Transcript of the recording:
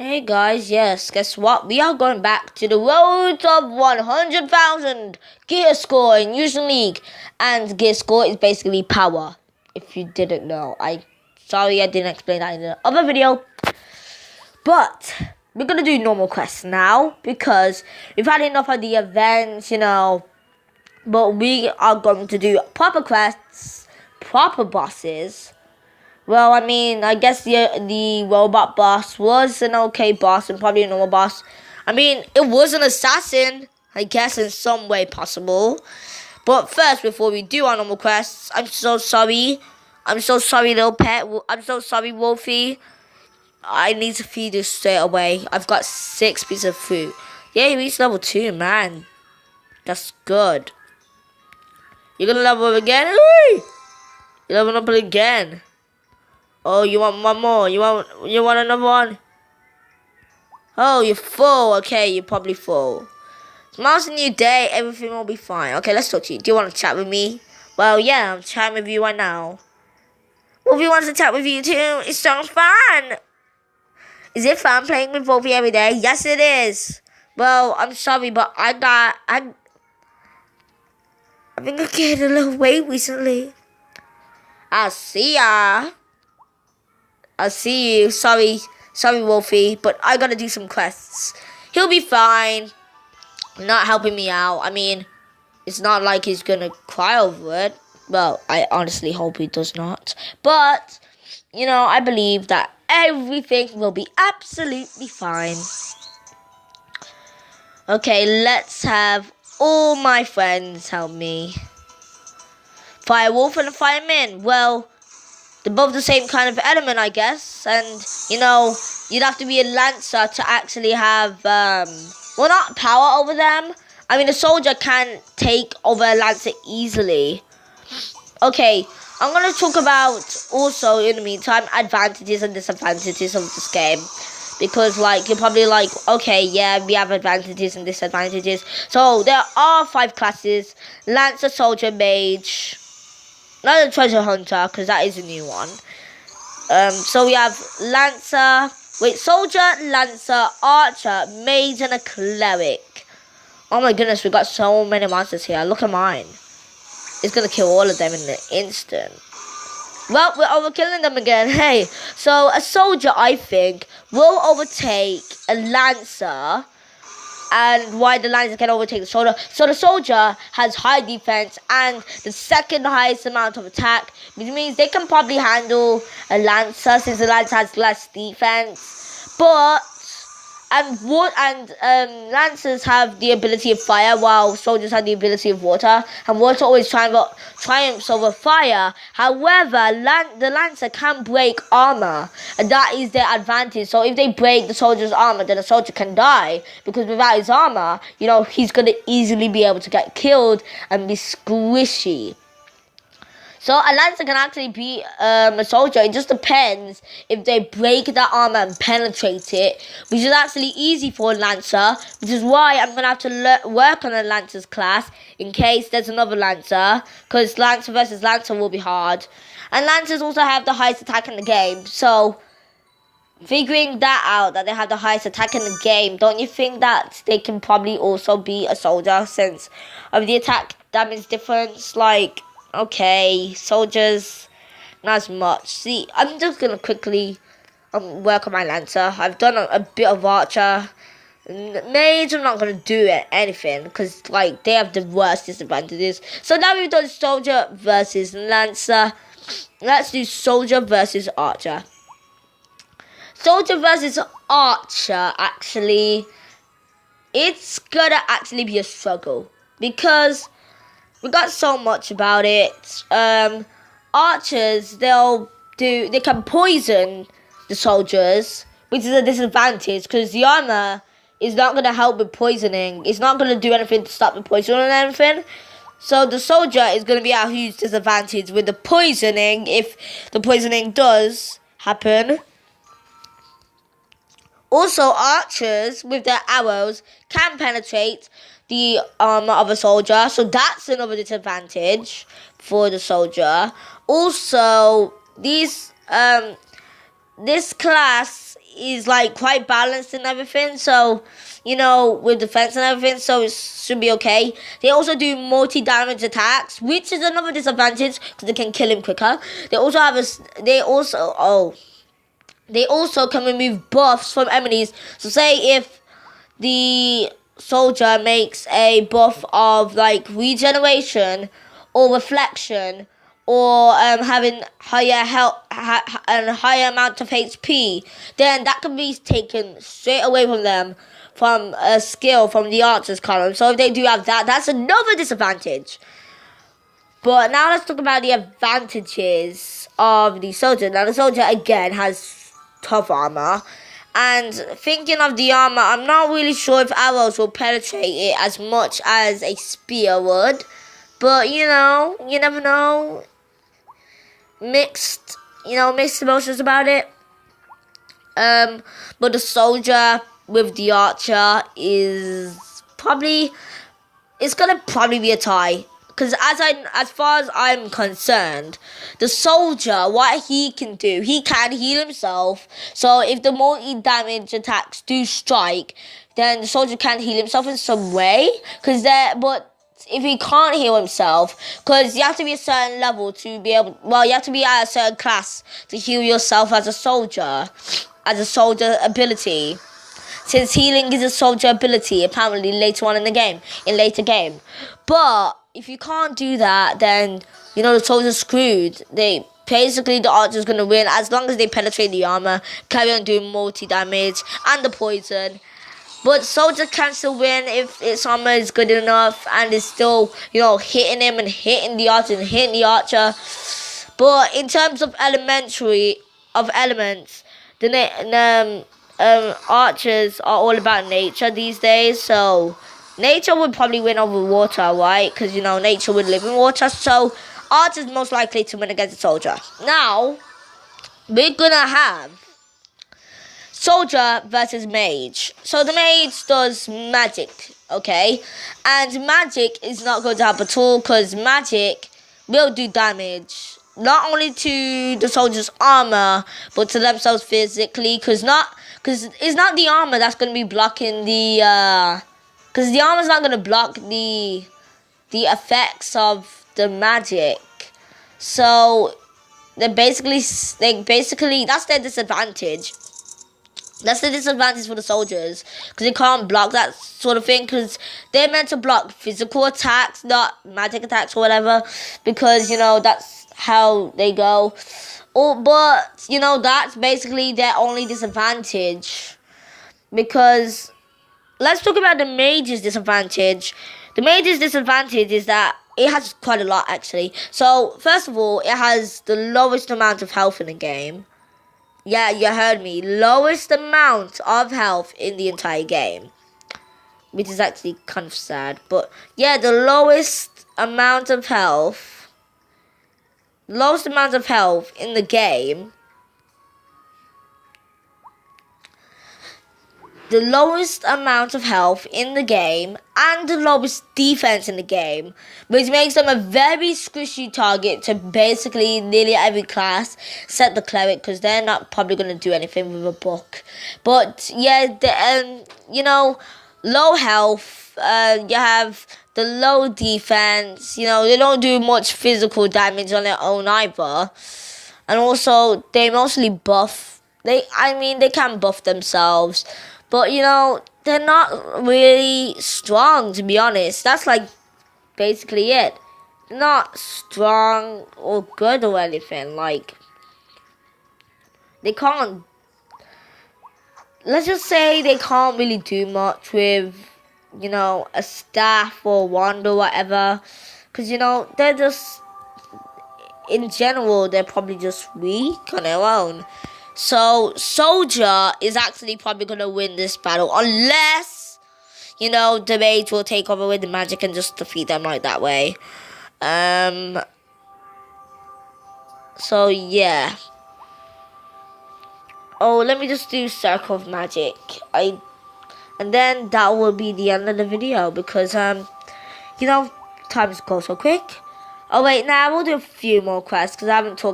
Hey guys, yes, guess what? We are going back to the road of 100,000 gear score in Usual League. And gear score is basically power. If you didn't know. Sorry I didn't explain that in the other video. But we're going to do normal quests now because we've had enough of the events, But we are going to do proper quests, proper bosses. Well, I guess the robot boss was an okay boss and probably a normal boss. It was an assassin, I guess in some way possible. But first, before we do our normal quests, I'm so sorry. I'm so sorry, little pet. I'm so sorry, Wolfie. I need to feed you straight away. I've got 6 pieces of food. Yeah, you reached level 2, man. That's good. You're gonna level up again? You're leveling up again. Oh, you want one more? You want another one? Oh, you're full. Okay, you're probably full. Tomorrow's a new day. Everything will be fine. Okay, let's talk to you. Do you want to chat with me? Well, yeah, I'm chatting with you right now. Wolfie wants to chat with you too. It sounds fun. Is it fun playing with Wolfie every day? Yes, it is. Well, I'm sorry, but I think I gained a little weight recently. I'll see ya. I'll see you. Sorry, Wolfie, but I gotta do some quests. He'll be fine. Not helping me out. It's not like he's gonna cry over it. Well, I honestly hope he does not. But, I believe that everything will be absolutely fine. Okay, let's have all my friends help me. Firewolf and a fireman. Well, they're both the same kind of element, I guess. And, you'd have to be a lancer to actually have, not power over them. A soldier can take over a lancer easily. Okay, I'm going to talk about also, in the meantime, advantages and disadvantages of this game. Because, you're probably like, okay, yeah, we have advantages and disadvantages. So, there are 5 classes. Lancer, Soldier, Mage. Not a treasure hunter, because that is a new one. So we have soldier, lancer, archer, mage, and a cleric. Oh my goodness, we got so many monsters here. Look at mine. It's gonna kill all of them in an instant. Well, we're overkilling them again. Hey, so a soldier, I think, will overtake a lancer. And why the lancer can overtake the soldier. So the soldier has high defense and the second highest amount of attack, which means they can probably handle a lancer since the lancer has less defense. But lancers have the ability of fire, while soldiers have the ability of water. And water always triumphs over fire. However, the lancer can break armor, and that is their advantage. So if they break the soldier's armor, then the soldier can die, because without his armor, he's gonna easily be able to get killed and be squishy. So a lancer can actually be a soldier. It just depends if they break that armor and penetrate it, which is actually easy for a lancer, which is why I'm going to have to work on a lancer's class in case there's another lancer, because lancer versus lancer will be hard. And lancers also have the highest attack in the game, so figuring that out, that they have the highest attack in the game, don't you think that they can probably also be a soldier since of the attack damage difference? Okay, soldiers, not as much. See, I'm just going to quickly work on my lancer. I've done a bit of archer. Mage, I'm not going to do anything because, they have the worst disadvantages. So now we've done soldier versus lancer. Let's do soldier versus archer. Soldier versus archer, actually, it's going to actually be a struggle because we got so much about it. Archers, they can poison the soldiers, which is a disadvantage because the armor is not going to help with poisoning. It's not going to do anything to stop the poisoning or anything. So the soldier is going to be at a huge disadvantage with the poisoning if the poisoning does happen. Also, archers with their arrows can penetrate the armor of a soldier, so that's another disadvantage for the soldier. Also, this class is like quite balanced and everything, so you know, with defense and everything, so it should be okay. They also do multi-damage attacks, which is another disadvantage because they can kill him quicker. They also have they also can remove buffs from enemies. So say if the soldier makes a buff of like regeneration or reflection or having higher health and higher amount of HP, then that can be taken straight away from them from a skill from the archer's column. So if they do have that, that's another disadvantage. But now let's talk about the advantages of the soldier. Now the soldier again has tough armor. And thinking of the armor, I'm not really sure if arrows will penetrate it as much as a spear would. But you know, you never know. Mixed emotions about it. But the soldier with the archer is it's gonna probably be a tie. Because as far as I'm concerned, the soldier, what he can do, he can heal himself. So if the multi-damage attacks do strike, then the soldier can heal himself in some way. But if he can't heal himself, because you have to be a certain level to be able, you have to be at a certain class to heal yourself as a soldier ability. Since healing is a soldier ability, apparently later on in later game. But if you can't do that, then you know the soldier's screwed. The archer's gonna win as long as they penetrate the armor, carry on doing multi-damage and the poison. But soldier can still win if its armor is good enough and is still, hitting him and hitting the archer and hitting the archer. But in terms of elements, the archers are all about nature these days. So nature would probably win over water, right? Because nature would live in water. So archers most likely to win against the soldier. Now we're gonna have soldier versus mage. So the mage does magic, okay? And magic is not going to help at all because magic will do damage. Not only to the soldier's armor, but to themselves physically. Because it's not the armor that's going to be blocking the... Because the armor's not going to block the effects of the magic. So they basically that's their disadvantage. That's the disadvantage for the soldiers, because they can't block that sort of thing, because they're meant to block physical attacks, not magic attacks or whatever, because, that's how they go. But, that's basically their only disadvantage, because let's talk about the mage's disadvantage. The mage's disadvantage is that it has quite a lot, actually. So, first of all, it has the lowest amount of health in the game. Yeah, you heard me. Lowest amount of health in the entire game. Which is actually kind of sad. But yeah, the lowest amount of health. Lowest amount of health in the game. The lowest amount of health in the game and the lowest defense in the game, which makes them a very squishy target to basically nearly every class except the cleric, because they're not probably going to do anything with a book. But yeah, low health, you have the low defense, they don't do much physical damage on their own either. And also, they mostly buff. They can buff themselves. But, they're not really strong, to be honest. That's, basically it. Not strong or good or anything. They can't... Let's just say they can't really do much with, a staff or wand or whatever. Because, they're just... In general, they're probably just weak on their own. So, soldier is actually probably going to win this battle. Unless, the mage will take over with the magic and just defeat them that way. So, yeah. Oh, let me just do Circle of Magic. And then that will be the end of the video. Because, time goes so quick. Oh, wait, now we'll do a few more quests. Because I haven't talked.